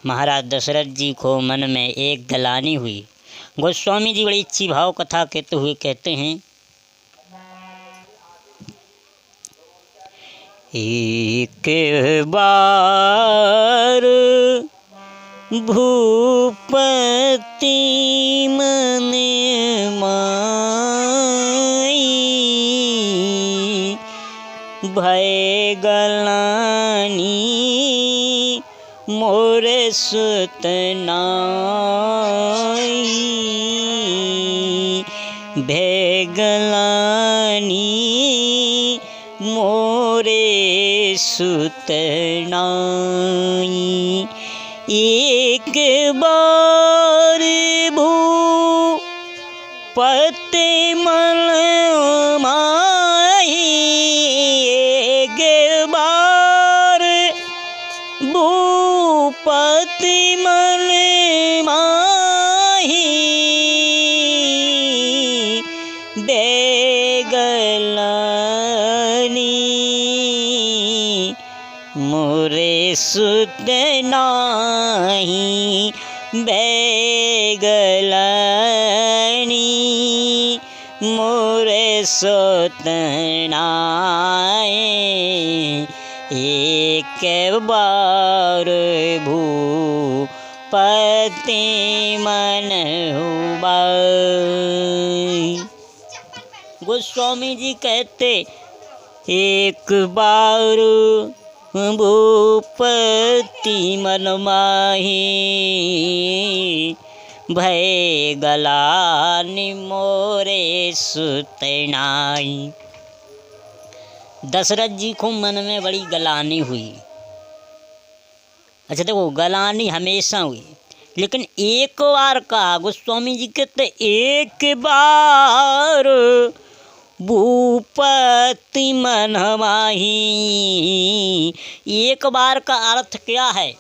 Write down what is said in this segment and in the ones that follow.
महाराज दशरथ जी को मन में एक गलानी हुई। गोस्वामी जी बड़ी अच्छी भाव कथा कहते हुए कहते हैं, एक बार भूपति मन माई, भय गलानी मोर सुत नाई, भय गलानी मोरे सुत नाई। एक बार भूपति मन माई, एक बार भूपति मन माही, बेगलानी मोरे सुत नाही, बेगलानी मोरे सुत नाई। एक बार भूपति मन हुआई। गोस्वामी जी कहते, एक बार भूपति मन माही, भय गलानी मोरे सुत नाई। दशरथ जी को मन में बड़ी गलानी हुई। अच्छा देखो, गलानी हमेशा हुई, लेकिन एक बार कहा। गोस्वामी जी कहते, एक बार भूपति मन माही। एक बार का अर्थ क्या है?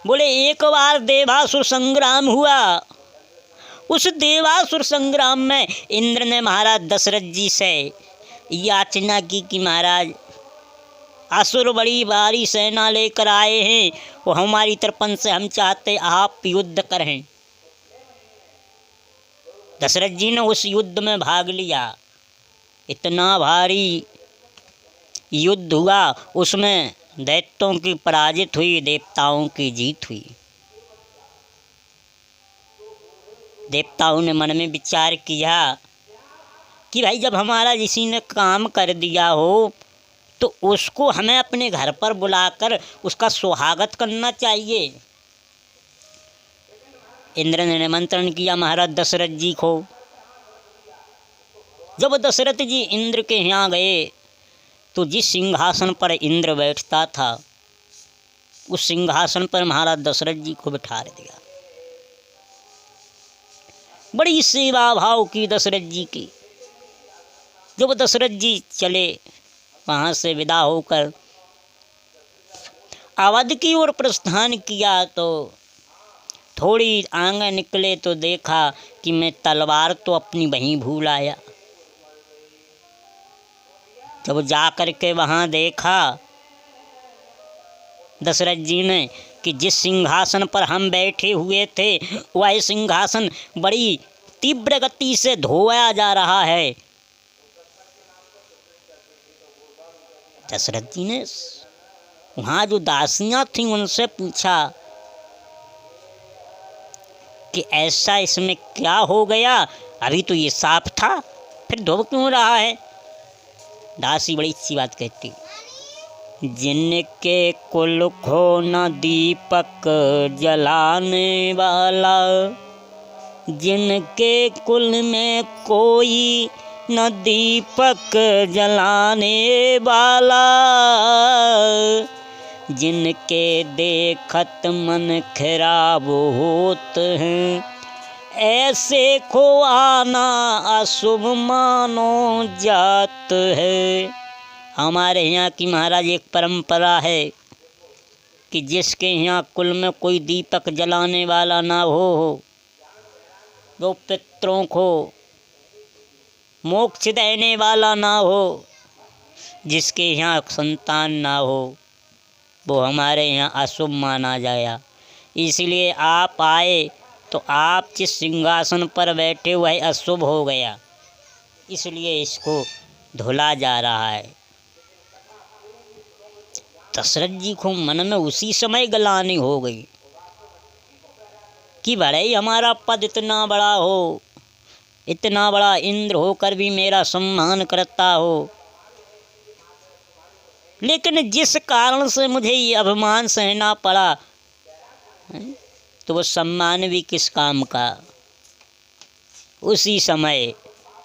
बोले एक बार देवासुर संग्राम हुआ। उस देवासुर संग्राम में इंद्र ने महाराज दशरथ जी से याचना की कि महाराज असुर बड़ी भारी सेना लेकर आए हैं और हमारी तरफ से हम चाहते आप युद्ध करें। दशरथ जी ने उस युद्ध में भाग लिया। इतना भारी युद्ध हुआ, उसमें दैत्यों की पराजित हुई, देवताओं की जीत हुई। देवताओं ने मन में विचार किया कि भाई जब हमारा किसी ने काम कर दिया हो तो उसको हमें अपने घर पर बुलाकर उसका स्वागत करना चाहिए। इंद्र ने निमंत्रण किया महाराज दशरथ जी को। जब दशरथ जी इंद्र के यहाँ गए तो जिस सिंहासन पर इंद्र बैठता था उस सिंहासन पर महाराज दशरथ जी को बिठा दिया। बड़ी सेवा भाव की दशरथ जी की। जब दशरथ जी चले वहाँ से विदा होकर अवध की ओर प्रस्थान किया तो थोड़ी आगे निकले तो देखा कि मैं तलवार तो अपनी वहीं भूल आया। जब जा कर के वहाँ देखा दशरथ जी ने कि जिस सिंहासन पर हम बैठे हुए थे वह सिंहासन बड़ी तीव्र गति से धोया जा रहा है। दशरथ जी ने वहाँ जो दासियाँ थीं उनसे पूछा कि ऐसा इसमें क्या हो गया, अभी तो ये साफ था, फिर धो क्यों रहा है? दासी बड़ी अच्छी बात कहती, जिनके कुल को न दीपक जलाने वाला, जिनके कुल में कोई न दीपक जलाने वाला, जिनके देखत मन खराब होत हैं, ऐसे को आना अशुभ मानो जात है। हमारे यहाँ की महाराज एक परंपरा है कि जिसके यहाँ कुल में कोई दीपक जलाने वाला ना हो, जो पितरों को मोक्ष देने वाला ना हो, जिसके यहाँ संतान ना हो, वो हमारे यहाँ अशुभ माना गया। इसलिए आप आए तो आप जिस सिंहासन पर बैठे हुए अशुभ हो गया, इसलिए इसको धुला जा रहा है। दशरथ जी को मन में उसी समय ग्लानि हो गई कि भले ही हमारा पद इतना बड़ा हो, इतना बड़ा इंद्र होकर भी मेरा सम्मान करता हो, लेकिन जिस कारण से मुझे ये अभिमान सहना पड़ा, तो वो सम्मान भी किस काम का। उसी समय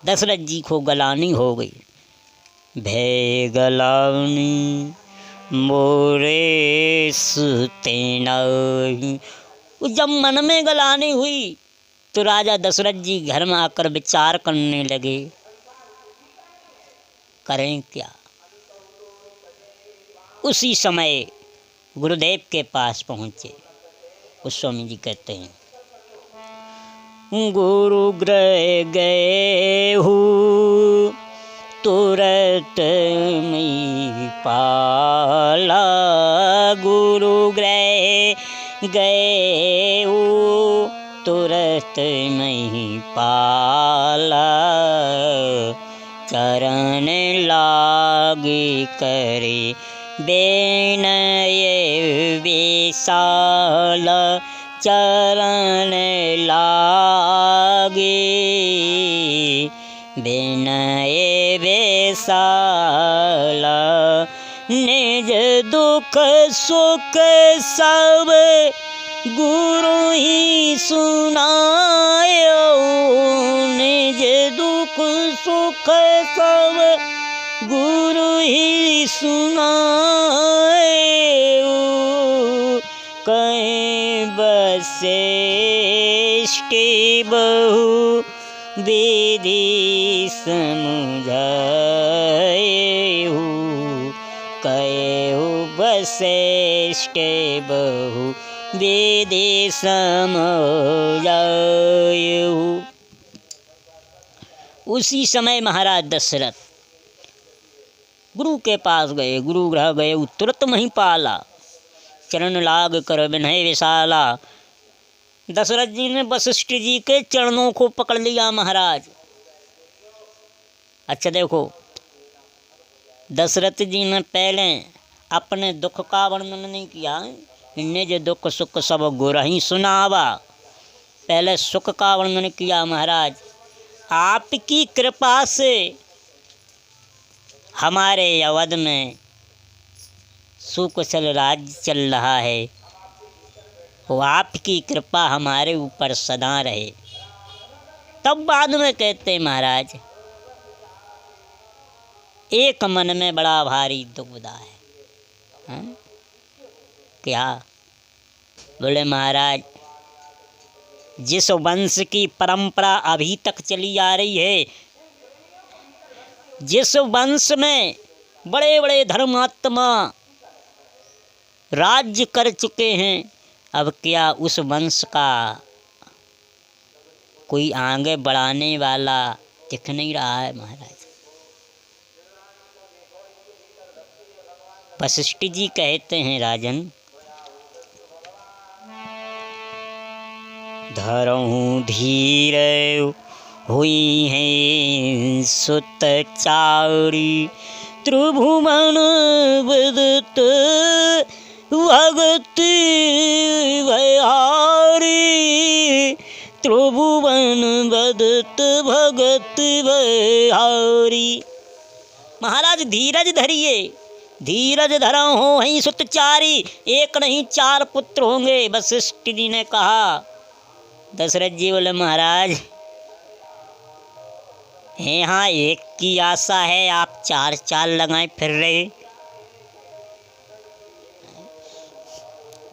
दशरथ जी को ग्लानि हो गई। भय ग्लानि मोरे सुते नाहि। जब मन में ग्लानि हुई तो राजा दशरथ जी घर में आकर विचार करने लगे, करें क्या। उसी समय गुरुदेव के पास पहुँचे। गोस्वामी जी कहते हैं, गुरु गृह गए हूँ तुरत में पाला। गुरु गृह गए हूँ तुरत में पाला। चरण लागे करे बेनय विशाल। चरण लागे बेनय विशाल। निज दुख सुख सब गुरु ही सुनायो। निज दुख सुख सब गुरु ही सुनायो। कहीं वशिष्ठ बहु विधि समझायो। कहो वशिष्ठ बहु विधि समझायो। उसी समय महाराज दशरथ गुरु के पास गए। गुरु गृह गए तुरत मही पाला। चरण लाग कर बिनय विशाला। दशरथ जी ने वशिष्ठ जी के चरणों को पकड़ लिया महाराज। अच्छा देखो, दशरथ जी ने पहले अपने दुख का वर्णन नहीं किया। निज दुख सुख सब गुरु ही सुनावा। पहले सुख का वर्णन किया महाराज। आपकी कृपा से हमारे अवध में सुकुशल राज्य चल रहा है। वो आपकी कृपा हमारे ऊपर सदा रहे। तब बाद में कहते महाराज, एक मन में बड़ा भारी दुविधा है। क्या बोले महाराज, जिस वंश की परंपरा अभी तक चली आ रही है, जिस वंश में बड़े बड़े धर्मात्मा राज्य कर चुके हैं, अब क्या उस वंश का कोई आगे बढ़ाने वाला दिख नहीं रहा है महाराज। वशिष्ठ जी कहते हैं, राजन धरऊं धीर हुई है सुत चारी। त्रिभुवन विदित भगत भयारी। त्रिभुवन विदित भगत भयारी। महाराज धीरज धरिए। धीरज धरा हो ही सुत चारी। एक नहीं 4 पुत्र होंगे। वशिष्ठ जी ने कहा। दशरथ जी बोले महाराज, यहाँ एक की आशा है, आप 4 लगाए फिर रहे।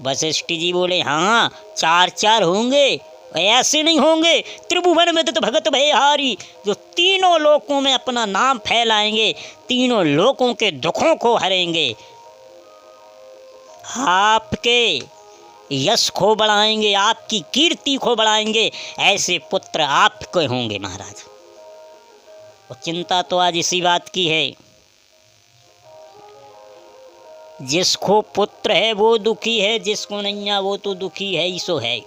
वशिष्ठ जी बोले हाँ 4 होंगे, ऐसे नहीं होंगे। त्रिभुवन विदित भगत भयहारी, जो तीनों लोकों में अपना नाम फैलाएंगे, तीनों लोकों के दुखों को हरेंगे, आपके यश को बढ़ाएंगे, आपकी कीर्ति को बढ़ाएंगे, ऐसे पुत्र आपके होंगे महाराज। और चिंता तो आज इसी बात की है। जिसको पुत्र है वो दुखी है, जिसको नहीं है वो तो दुखी है ही सो है।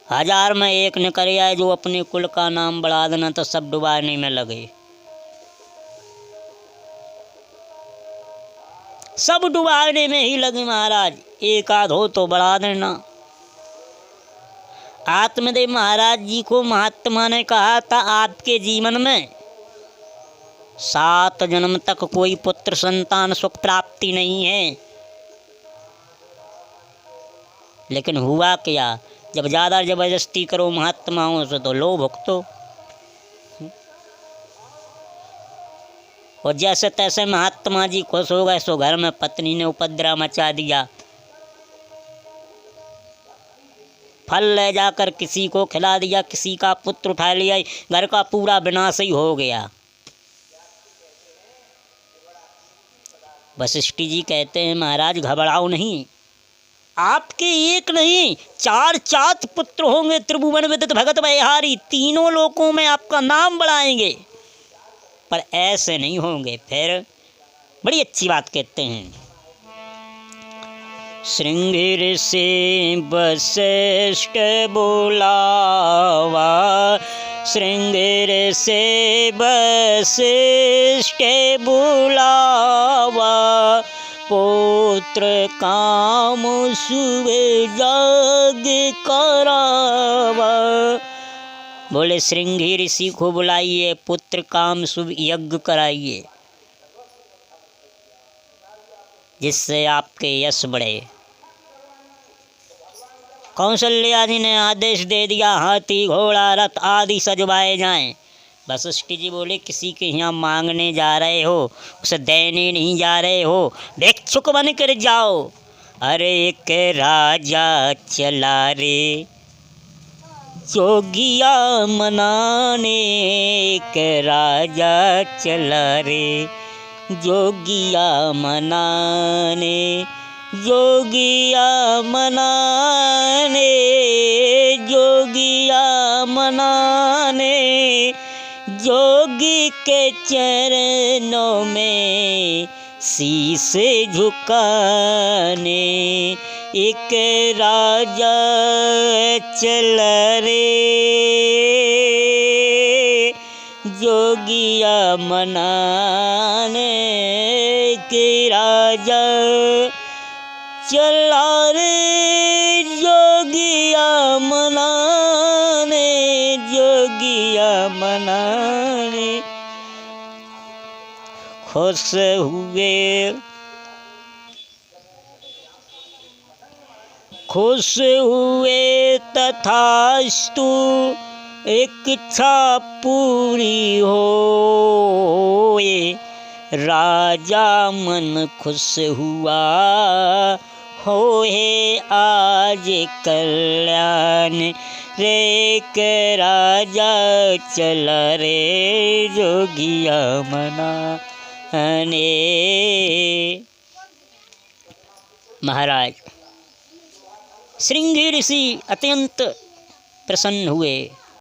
1000 में एक न कर आए जो अपने कुल का नाम बढ़ा देना तो सब डुबाने में लगे, सब डुबाने में ही लगे महाराज, एक आध हो तो बढ़ा देना। आत्मदेव महाराज जी को महात्मा ने कहा था आपके जीवन में 7 जन्म तक कोई पुत्र संतान सुख प्राप्ति नहीं है, लेकिन हुआ क्या, जब ज़्यादा जबरदस्ती करो महात्माओं से तो लो भुगतो। और जैसे तैसे महात्मा जी खुश हो गए, सो घर में पत्नी ने उपद्रव मचा दिया, फल ले जाकर किसी को खिला दिया, किसी का पुत्र उठा लिया, घर का पूरा विनाश ही हो गया। वशिष्ठ जी कहते हैं महाराज घबराओ नहीं, आपके एक नहीं 4 पुत्र होंगे, त्रिभुवन विदित भगत वैहारी, तीनों लोकों में आपका नाम बढ़ाएंगे, पर ऐसे नहीं होंगे। फिर बड़ी अच्छी बात कहते हैं, श्रृंगिर से वशिष्ठ बुलावा, श्रृंगिर से वशिष्ठ बुलावा, पुत्र काम शुभ यज्ञ करावा। बोले श्रृंगी ऋषि को बुलाइए, पुत्र काम शुभ यज्ञ कराइए, जिससे आपके यश बढ़े। कौशल्या जी ने आदेश दे दिया हाथी घोड़ा रथ आदि सजवाए जाएं। वशिष्ठ जी बोले किसी के यहाँ मांगने जा रहे हो, उसे देने नहीं जा रहे हो, भिक्षुक बन कर जाओ। अरे एक राजा चला रे जोगिया मनाने, एक राजा चला रे जोगिया मनाने, जोगिया मनाने, जोगिया मनाने, जोगी के चरणों में शीश झुकाने। एक राजा चल रे जोगिया मनाने, के राजा चला रे जोगिया मनाने, जोगिया मनाने। खुश हुए, खुश हुए तथास्तु, इच्छा पूरी होए। राजा मन खुश हुआ होए आज कल्याण रे, के राजा चला रे जोगिया मनाने। महाराज श्रृंगी ऋषि अत्यंत प्रसन्न हुए।